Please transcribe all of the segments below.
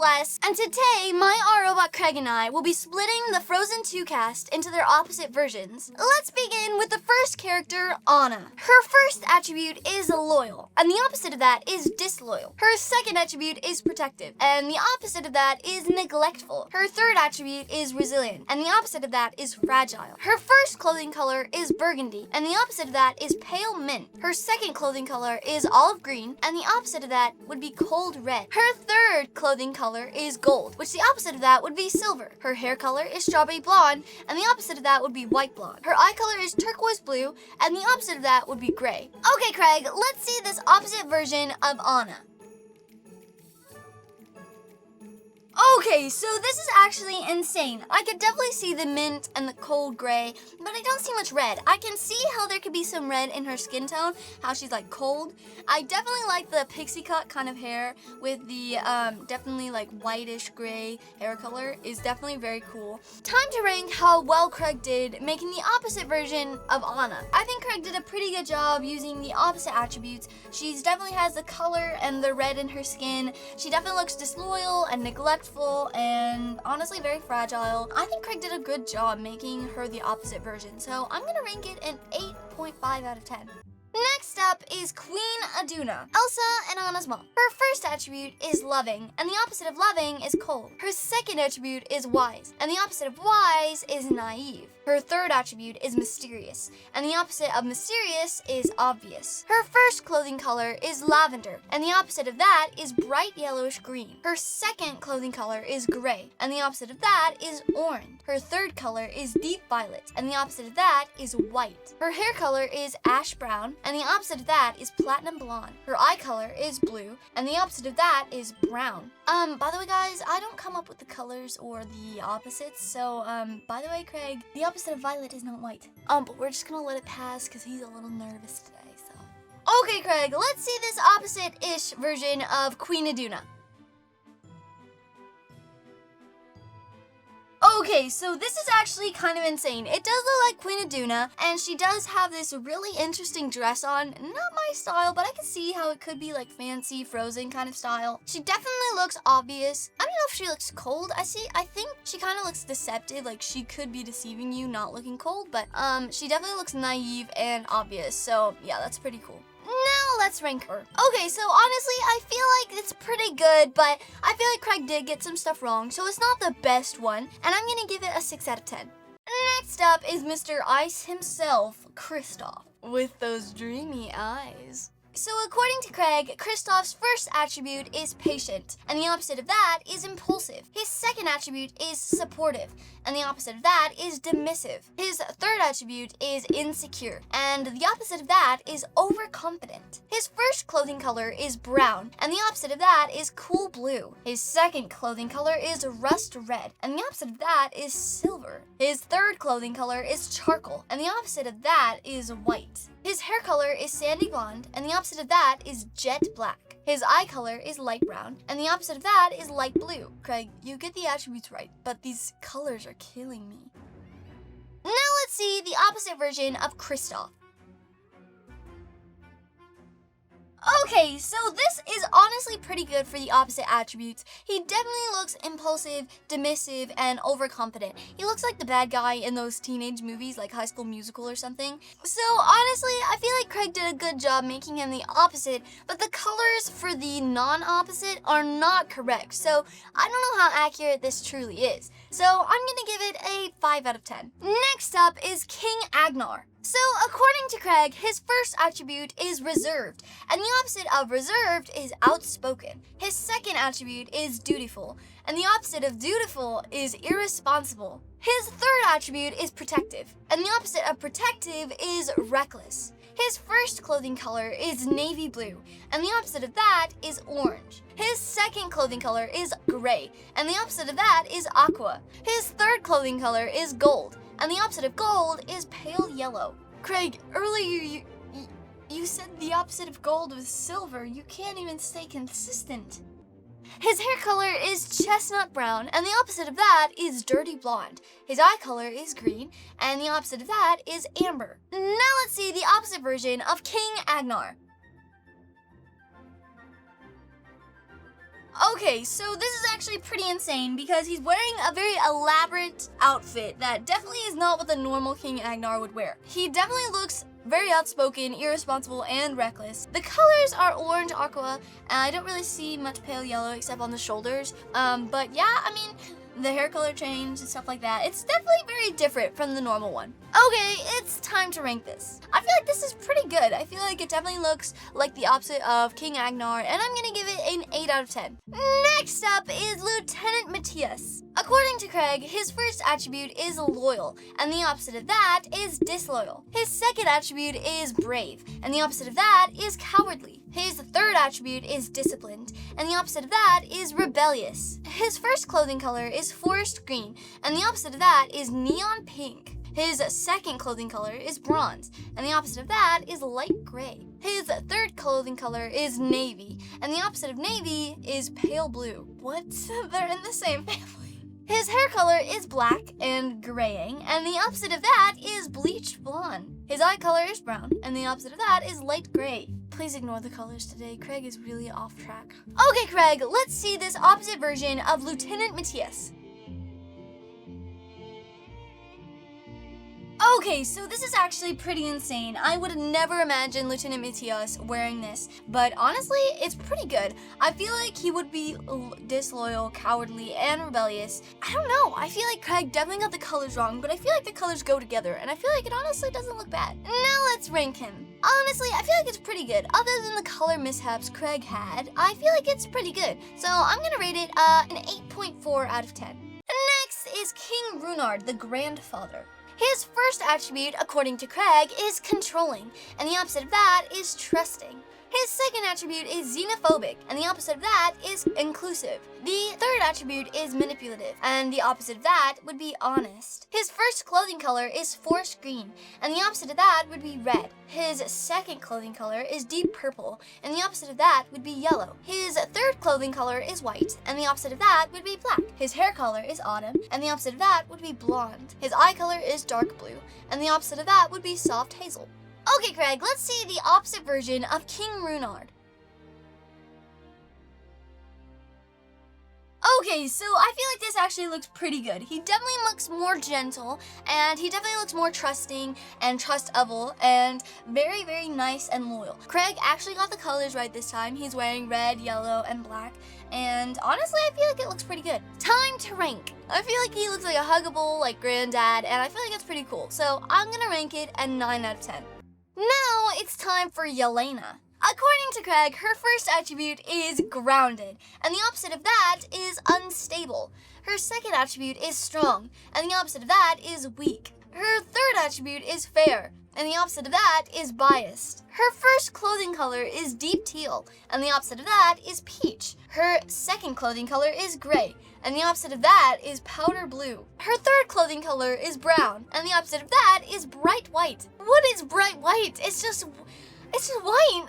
bless, and today my robot Craig and I will be splitting the Frozen 2 cast into their opposite versions. Let's begin with the first character, Anna. Her first attribute is loyal, and the opposite of that is disloyal. Her second attribute is protective, and the opposite of that is neglectful. Her third attribute is resilient, and the opposite of that is fragile. Her first clothing color is burgundy, and the opposite of that is pale mint. Her second clothing color is olive green, and the opposite of that would be cold red. Her third clothing color is gold, which the opposite of that would be silver. Her hair color is strawberry blonde, and the opposite of that would be white blonde. Her eye color is turquoise blue, and the opposite of that would be gray. Okay, Craig, let's see this opposite version of Anna. Okay, so this is actually insane. I could definitely see the mint and the cold gray, but I don't see much red. I can see how there could be some red in her skin tone, how she's like cold. I definitely like the pixie cut kind of hair with the definitely like whitish gray hair color is definitely very cool. Time to rank how well Craig did making the opposite version of Anna. I think Craig did a pretty good job using the opposite attributes. She definitely has the color and the red in her skin. She definitely looks disloyal and neglectful and honestly very fragile. I think Craig did a good job making her the opposite version, so I'm gonna rank it an 8.5 out of 10. Next up is Queen Iduna, Elsa and Anna's mom. Her first attribute is loving, and the opposite of loving is cold. Her second attribute is wise, and the opposite of wise is naive. Her third attribute is mysterious, and the opposite of mysterious is obvious. Her first clothing color is lavender, and the opposite of that is bright yellowish green. Her second clothing color is gray, and the opposite of that is orange. Her third color is deep violet, and the opposite of that is white. Her hair color is ash brown, and the opposite of that is platinum blonde. Her eye color is blue, and the opposite of that is brown. By the way, guys, I don't come up with the colors or the opposites, so, by the way, Craig, the opposite of violet is not white. But we're just gonna let it pass because he's a little nervous today, so. Okay, Craig, let's see this opposite-ish version of Queen Iduna. Okay, so this is actually kind of insane. It does look like Queen Iduna, and she does have this really interesting dress on. Not my style, but I can see how it could be like fancy Frozen kind of style. She definitely looks obvious. I don't know if she looks cold. I think she kind of looks deceptive, like she could be deceiving you not looking cold, but she definitely looks naive and obvious. So yeah, that's pretty cool. Now let's rank her. Okay, so honestly, I feel like it's pretty good, but I feel like Craig did get some stuff wrong, so it's not the best one, and I'm gonna give it a 6 out of 10. Next up is Mr. Ice himself, Kristoff, with those dreamy eyes. So according to Craig, Kristoff's first attribute is patient, and the opposite of that is impulsive. His second attribute is supportive, and the opposite of that is dismissive. His third attribute is insecure, and the opposite of that is overconfident. His first clothing color is brown, and the opposite of that is cool blue. His second clothing color is rust red, and the opposite of that is silver. His third clothing color is charcoal, and the opposite of that is white. His hair color is sandy blonde, and the opposite of that is jet black. His eye color is light brown, and the opposite of that is light blue. Craig, you get the attributes right, but these colors are killing me. Now let's see the opposite version of Kristoff. Okay, so this is honestly pretty good for the opposite attributes. He definitely looks impulsive, dismissive, and overconfident. He looks like the bad guy in those teenage movies like High School Musical or something. So honestly, I feel like Craig did a good job making him the opposite, but the colors for the non-opposite are not correct. So I don't know how accurate this truly is. So I'm gonna give it a 5 out of 10. Next up is King Agnar. So, according to Craig, his first attribute is reserved, and the opposite of reserved is outspoken. His second attribute is dutiful, and the opposite of dutiful is irresponsible. His third attribute is protective, and the opposite of protective is reckless. His first clothing color is navy blue, and the opposite of that is orange. His second clothing color is gray, and the opposite of that is aqua. His third clothing color is gold, and the opposite of gold is pale yellow. Craig, earlier you said the opposite of gold was silver. You can't even stay consistent. His hair color is chestnut brown, and the opposite of that is dirty blonde. His eye color is green, and the opposite of that is amber. Now let's see the opposite version of King Agnar. Okay, so this is actually pretty insane because he's wearing a very elaborate outfit that definitely is not what the normal King Agnar would wear. He definitely looks very outspoken, irresponsible, and reckless. The colors are orange, aqua, and I don't really see much pale yellow except on the shoulders. But yeah, I mean, the hair color change and stuff like that. It's definitely very different from the normal one. Okay, it's time to rank this. I feel like this is pretty good. I feel like it definitely looks like the opposite of King Agnar, and I'm gonna give it an 8 out of 10. Next up is Lieutenant Matias. According to Craig, his first attribute is loyal, and the opposite of that is disloyal. His second attribute is brave, and the opposite of that is cowardly. His third attribute is disciplined, and the opposite of that is rebellious. His first clothing color is forest green, and the opposite of that is neon pink. His second clothing color is bronze, and the opposite of that is light gray. His third clothing color is navy, and the opposite of navy is pale blue. What? They're in the same family. His hair color is black and graying, and the opposite of that is bleached blonde. His eye color is brown, and the opposite of that is light gray. Please ignore the colors today. Craig is really off track. Okay, Craig, let's see this opposite version of Lieutenant Matias. Okay, so this is actually pretty insane. I would never imagine Lieutenant Matias wearing this, but honestly, it's pretty good. I feel like he would be disloyal, cowardly, and rebellious. I don't know. I feel like Craig definitely got the colors wrong, but I feel like the colors go together, and I feel like it honestly doesn't look bad. Now let's rank him. Honestly, I feel like it's pretty good. Other than the color mishaps Craig had, I feel like it's pretty good. So I'm gonna rate it an 8.4 out of 10. Next is King Runard, the grandfather. His first attribute, according to Craig, is controlling, and the opposite of that is trusting. His second attribute is xenophobic, and the opposite of that is inclusive. The third attribute is manipulative, and the opposite of that would be honest. His first clothing color is forest green, and the opposite of that would be red. His second clothing color is deep purple, and the opposite of that would be yellow. His third clothing color is white, and the opposite of that would be black. His hair color is autumn, and the opposite of that would be blonde. His eye color is dark blue, and the opposite of that would be soft hazel. Okay, Craig, let's see the opposite version of King Runard. Okay, so I feel like this actually looks pretty good. He definitely looks more gentle, and he definitely looks more trusting and trustable, and very, very nice and loyal. Craig actually got the colors right this time. He's wearing red, yellow, and black, and honestly, I feel like it looks pretty good. Time to rank. I feel like he looks like a huggable, like, granddad, and I feel like it's pretty cool. So I'm gonna rank it a 9 out of 10. Now it's time for Yolena. According to Craig, her first attribute is grounded, and the opposite of that is unstable. Her second attribute is strong, and the opposite of that is weak. Her third attribute is fair, and the opposite of that is biased. Her first clothing color is deep teal, and the opposite of that is peach. Her second clothing color is gray, and the opposite of that is powder blue. Her third clothing color is brown, and the opposite of that is bright white. What is bright white? It's just white.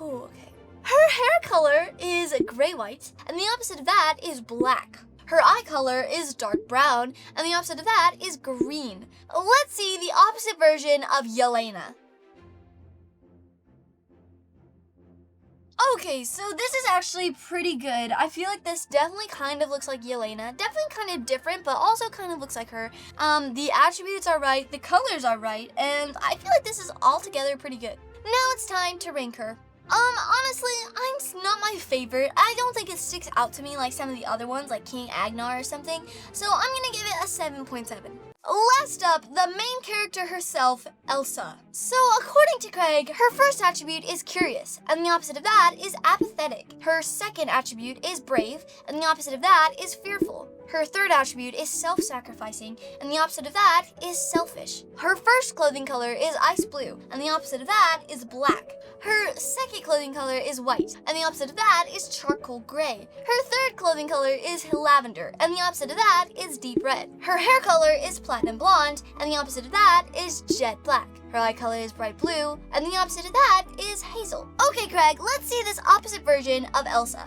Oh, okay. Her hair color is gray white, and the opposite of that is black. Her eye color is dark brown, and the opposite of that is green. Let's see the opposite version of Yolena. Okay, so this is actually pretty good. I feel like this definitely kind of looks like Yolena. Definitely kind of different, but also kind of looks like her. The attributes are right, the colors are right, and I feel like this is altogether pretty good. Now it's time to rank her. Honestly, it's not my favorite. I don't think it sticks out to me like some of the other ones, like King Agnar or something, so I'm gonna give it a 7.7. Last up, the main character herself, Elsa. So according to Craig, her first attribute is curious, and the opposite of that is apathetic. Her second attribute is brave, and the opposite of that is fearful. Her third attribute is self-sacrificing, and the opposite of that is selfish. Her first clothing color is ice blue, and the opposite of that is black. Her second clothing color is white, and the opposite of that is charcoal gray. Her third clothing color is lavender, and the opposite of that is deep red. Her hair color is platinum blonde, and the opposite of that is jet black. Her eye color is bright blue, and the opposite of that is hazel. Okay, Craig, let's see this opposite version of Elsa.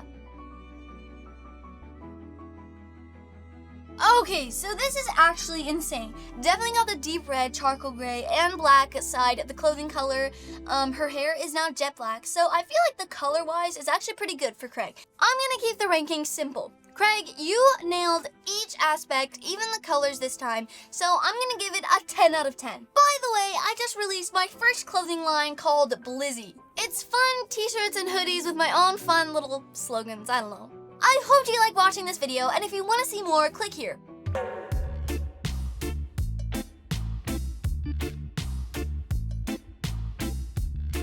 Okay, so this is actually insane. Definitely got the deep red, charcoal gray, and black side of the clothing color. Her hair is now jet black, so I feel like the color-wise is actually pretty good for Craig. I'm gonna keep the ranking simple. Craig, you nailed each aspect, even the colors this time, so I'm gonna give it a 10 out of 10. By the way, I just released my first clothing line called Blizzy. It's fun t-shirts and hoodies with my own fun little slogans, I don't know. I hope you like watching this video, and if you want to see more, click here.